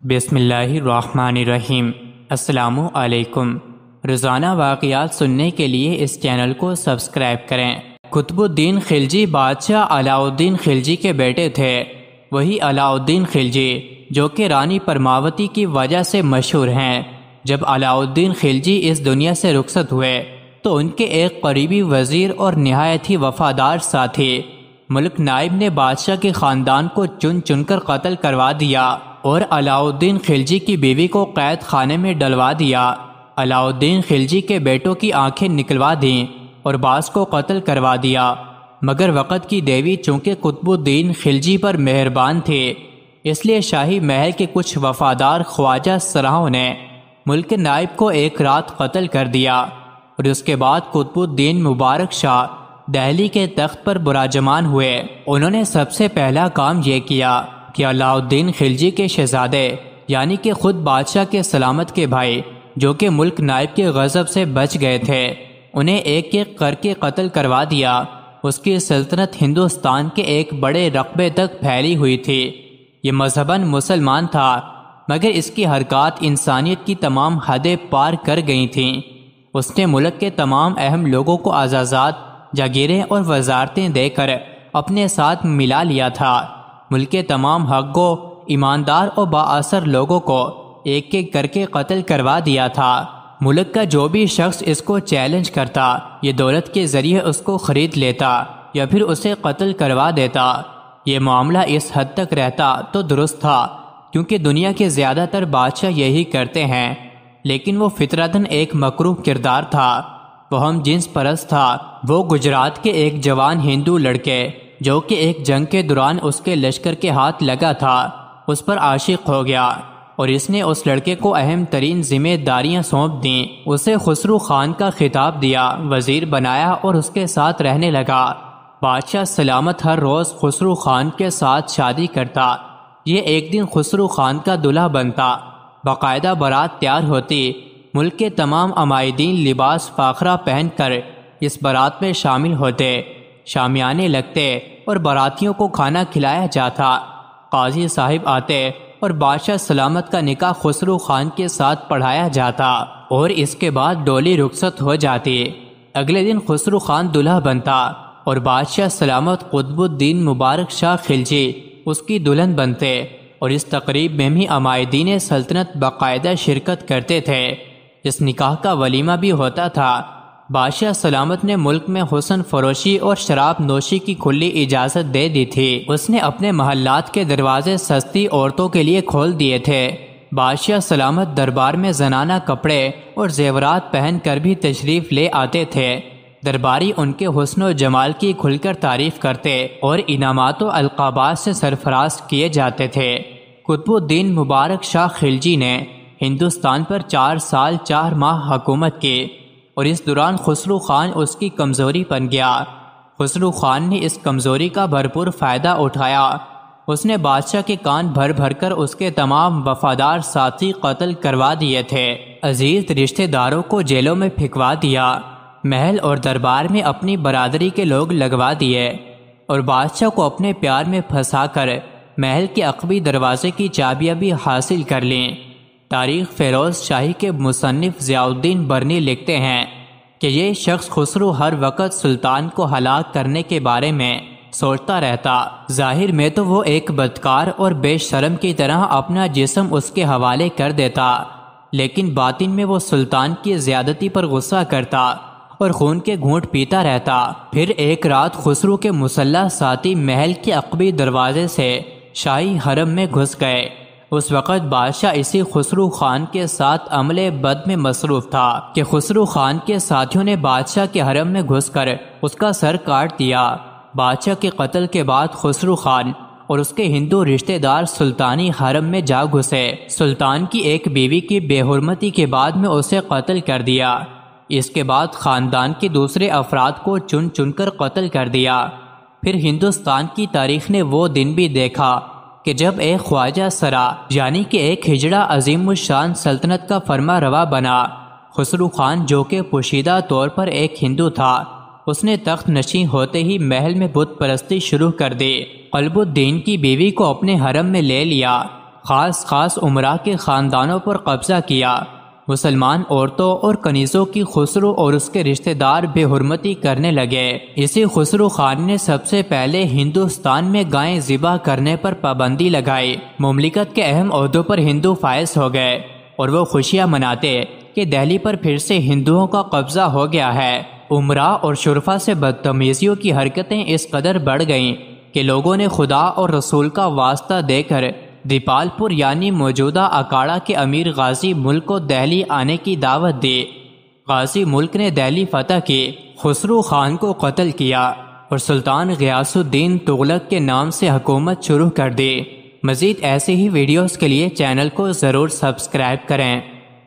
بسم اللہ الرحمن الرحیم۔ السلام علیکم۔ روزانہ واقعات سننے کے لیے اس چینل کو سبسکرائب کریں۔ قطب الدین خلجی بادشاہ علاء الدین خلجی کے بیٹے تھے۔ وہی علاء الدین خلجی جو کہ رانی پرماوتی کی وجہ سے مشہور ہیں۔ جب علاء الدین خلجی اس دنیا سے رخصت ہوئے تو ان کے ایک قریبی وزیر اور نہایت ہی وفادار ساتھی ملک نائب نے بادشاہ کے خاندان کو چن چن کر قتل کروا دیا اور علاء الدین خلجی کی بیوی کو قید خانے میں ڈلوا دیا۔ علاء الدین خلجی کے بیٹوں کی آنکھیں نکلوا دیں اور بعض کو قتل کروا دیا، مگر وقت کی دیوی چونکہ قطب الدین خلجی پر مہربان تھے، اس لیے شاہی محل کے کچھ وفادار خواجہ سراؤں نے ملک نائب کو ایک رات قتل کر دیا اور اس کے بعد قطب الدین مبارک شاہ دہلی کے تخت پر براجمان ہوئے۔ انہوں نے سب سے پہلا کام یہ کیا کہ علاء الدین خلجی کے شہزادے یعنی کہ خود بادشاہ کے سلامت کے بھائی جو کہ ملک نائب کے غضب سے بچ گئے تھے، انہیں ایک ایک کر کے قتل کروا دیا۔ اس کی سلطنت ہندوستان کے ایک بڑے رقبے تک پھیلی ہوئی تھی۔ یہ مذہباً مسلمان تھا مگر اس کی حرکات انسانیت کی تمام حدیں پار کر گئی تھیں۔ اس نے ملک کے تمام اہم لوگوں کو اعزازات، جاگیریں اور وزارتیں دے کر اپنے ساتھ ملا لیا تھا۔ ملک کے تمام حقوں، ایماندار اور بااثر لوگوں کو ایک ایک کر کے قتل کروا دیا تھا۔ ملک کا جو بھی شخص اس کو چیلنج کرتا، یہ دولت کے ذریعے اس کو خرید لیتا یا پھر اسے قتل کروا دیتا۔ یہ معاملہ اس حد تک رہتا تو درست تھا کیونکہ دنیا کے زیادہ تر بادشاہ یہی کرتے ہیں، لیکن وہ فطرتاً ایک مکروہ کردار تھا، وہ ہم جنس پرست تھا۔ وہ گجرات کے ایک جوان ہندو لڑکے جو کہ ایک جنگ کے دوران اس کے لشکر کے ہاتھ لگا تھا، اس پر عاشق ہو گیا اور اس نے اس لڑکے کو اہم ترین ذمہ داریاں سونپ دیں۔ اسے خسرو خان کا خطاب دیا، وزیر بنایا اور اس کے ساتھ رہنے لگا۔ بادشاہ سلامت ہر روز خسرو خان کے ساتھ شادی کرتا۔ یہ ایک دن خسرو خان کا دلہا بنتا، باقاعدہ بارات تیار ہوتی، ملک کے تمام عمائدین لباس فاخرہ پہن کر اس بارات میں شامل ہوتے، شامیانے لگتے اور باراتیوں کو کھانا کھلایا جاتا۔ قاضی صاحب آتے اور بادشاہ سلامت کا نکاح خسرو خان کے ساتھ پڑھایا جاتا اور اس کے بعد ڈولی رخصت ہو جاتی۔ اگلے دن خسرو خان دلہا بنتا اور بادشاہ سلامت قطب الدین مبارک شاہ خلجی اس کی دلہن بنتے اور اس تقریب میں بھی عمائدین سلطنت باقاعدہ شرکت کرتے تھے۔ اس نکاح کا ولیمہ بھی ہوتا تھا۔ بادشاہ سلامت نے ملک میں حسن فروشی اور شراب نوشی کی کھلی اجازت دے دی تھی۔ اس نے اپنے محلات کے دروازے سستی عورتوں کے لیے کھول دیے تھے۔ بادشاہ سلامت دربار میں زنانہ کپڑے اور زیورات پہن کر بھی تشریف لے آتے تھے۔ درباری ان کے حسن و جمال کی کھل کر تعریف کرتے اور انعامات و القابات سے سرفراز کیے جاتے تھے۔ قطب الدین مبارک شاہ خلجی نے ہندوستان پر 4 سال 4 ماہ حکومت کی اور اس دوران خسرو خان اس کی کمزوری بن گیا۔ خسرو خان نے اس کمزوری کا بھرپور فائدہ اٹھایا۔ اس نے بادشاہ کے کان بھر بھر کر اس کے تمام وفادار ساتھی قتل کروا دیے تھے، عزیز رشتہ داروں کو جیلوں میں پھینکوا دیا، محل اور دربار میں اپنی برادری کے لوگ لگوا دیے اور بادشاہ کو اپنے پیار میں پھنسا کر محل کے عقبی دروازے کی چابیاں بھی حاصل کر لیں۔ تاریخ فیروز شاہی کے مصنف ضیاء الدین برنی لکھتے ہیں کہ یہ شخص خسرو ہر وقت سلطان کو ہلاک کرنے کے بارے میں سوچتا رہتا۔ ظاہر میں تو وہ ایک بدکار اور بے شرم کی طرح اپنا جسم اس کے حوالے کر دیتا، لیکن باطن میں وہ سلطان کی زیادتی پر غصہ کرتا اور خون کے گھونٹ پیتا رہتا۔ پھر ایک رات خسرو کے مسلح ساتھی محل کے عقبی دروازے سے شاہی حرم میں گھس گئے۔ اس وقت بادشاہ اسی خسرو خان کے ساتھ عملے بد میں مصروف تھا کہ خسرو خان کے ساتھیوں نے بادشاہ کے حرم میں گھس کر اس کا سر کاٹ دیا۔ بادشاہ کے قتل کے بعد خسرو خان اور اس کے ہندو رشتہ دار سلطانی حرم میں جا گھسے۔ سلطان کی ایک بیوی کی بے حرمتی کے بعد میں اسے قتل کر دیا۔ اس کے بعد خاندان کے دوسرے افراد کو چن چن کر قتل کر دیا۔ پھر ہندوستان کی تاریخ نے وہ دن بھی دیکھا کہ جب ایک خواجہ سرا یعنی کہ ایک ہجڑا عظیم الشان سلطنت کا فرما روا بنا۔ خسرو خان جو کہ پوشیدہ طور پر ایک ہندو تھا، اس نے تخت نشین ہوتے ہی محل میں بت پرستی شروع کر دی۔ قلب الدین کی بیوی کو اپنے حرم میں لے لیا۔ خاص امراء کے خاندانوں پر قبضہ کیا۔ مسلمان عورتوں اور کنیزوں کی خسرو اور اس کے رشتہ دار بے حرمتی کرنے لگے۔ اسی خسرو خان نے سب سے پہلے ہندوستان میں گائیں ذبح کرنے پر پابندی لگائی۔ مملکت کے اہم عہدوں پر ہندو فائز ہو گئے اور وہ خوشیاں مناتے کہ دہلی پر پھر سے ہندوؤں کا قبضہ ہو گیا ہے۔ امراء اور شرفا سے بدتمیزیوں کی حرکتیں اس قدر بڑھ گئیں کہ لوگوں نے خدا اور رسول کا واسطہ دے کر دیپال پور یعنی موجودہ اکاڑا کے امیر غازی ملک کو دہلی آنے کی دعوت دی۔ غازی ملک نے دہلی فتح کی، خسرو خان کو قتل کیا اور سلطان غیاث الدین تغلق کے نام سے حکومت شروع کر دی۔ مزید ایسے ہی ویڈیوز کے لیے چینل کو ضرور سبسکرائب کریں۔